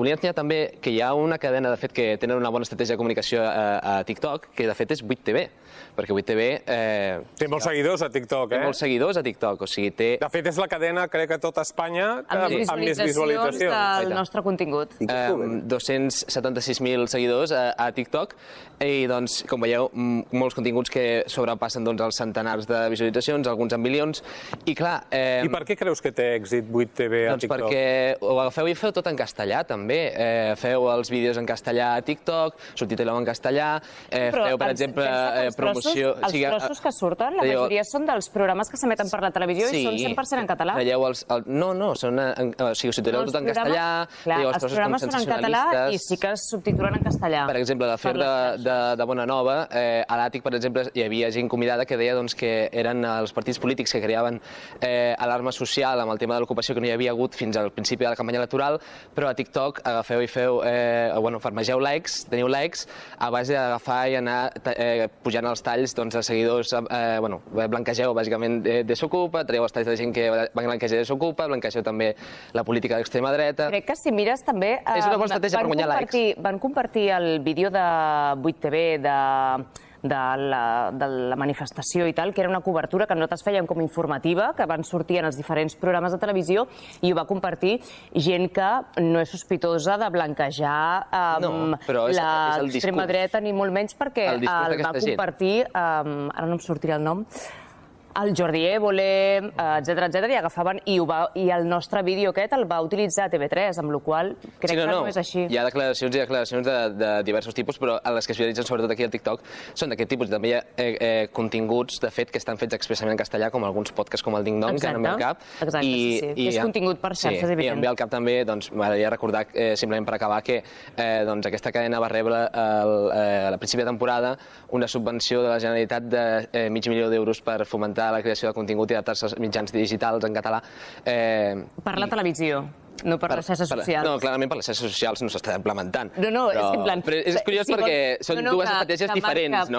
Volia ensenyar també que hi ha una cadena, de fet, que tenen una bona estratègia de comunicació a TikTok, que de fet és 8TV, perquè 8TV... Té molts seguidors a TikTok, Té molts seguidors a TikTok, o sigui, té... De fet, és la cadena, crec, a tot Espanya amb més visualitzacions del nostre contingut. 276.000 seguidors a TikTok, i, doncs, com veieu, molts continguts que sobrepassen els centenars de visualitzacions, alguns en milions, i clar... I per què creus que té èxit 8TV a TikTok? Doncs perquè ho agafeu i feu tot en castellà, també. Feu els vídeos en castellà a TikTok, subtituleu en castellà, feu, per exemple, promoció... Els trossos que surten, la majoria són dels programes que s'emeten per la televisió i són 100% en català. No, ho subtituleu tot en castellà... Els programes són en català i sí que es subtitulen en castellà. Per exemple, l'afer de Bona Nova, a l'Àtic, per exemple, hi havia gent convidada que deia que eren els partits polítics que creaven alarma social amb el tema de l'ocupació que no hi havia hagut fins al principi de la campanya electoral, però a TikTok agafeu i farmegeu likes, teniu likes, a base d'agafar i anar pujant els talls de seguidors, blanquegeu bàsicament Desokupa, traieu els talls de gent que blanqueja Desokupa, blanquegeu també la política d'extrema dreta... Crec que si mires també... És una bona estratègia per guanyar likes. Van compartir el vídeo de 8TV de la manifestació i tal, que era una cobertura que nosaltres fèiem com informativa, que van sortir en els diferents programes de televisió, i ho va compartir gent que no és sospitosa de blanquejar l'extrema dreta, ni molt menys, perquè el va compartir, ara no em sortirà el nom, el Jordi Évole, etc, i agafaven, i el nostre vídeo aquest el va utilitzar TV3, amb la qual cosa crec que no és així. Hi ha declaracions i declaracions de diversos tipus, però les que es viralitzen sobretot aquí al TikTok són d'aquest tipus. També hi ha continguts, de fet, que estan fets expressament en castellà, com alguns podcasts com el Ding Dong, que no em ve al cap. Exacte, sí. És contingut per xarxes, evident. I em ve al cap també, m'agradaria recordar, simplement per acabar, que aquesta cadena va rebre a la principi de temporada una subvenció de la Generalitat de $500.000 per fomentar la creació de contingut i adaptar-se als mitjans digitals en català. Per la televisió, no per les xarxes socials. No, clarament per les xarxes socials no s'està implementant. No, és en plan... Però és curiós perquè són dues estratègies diferents, no?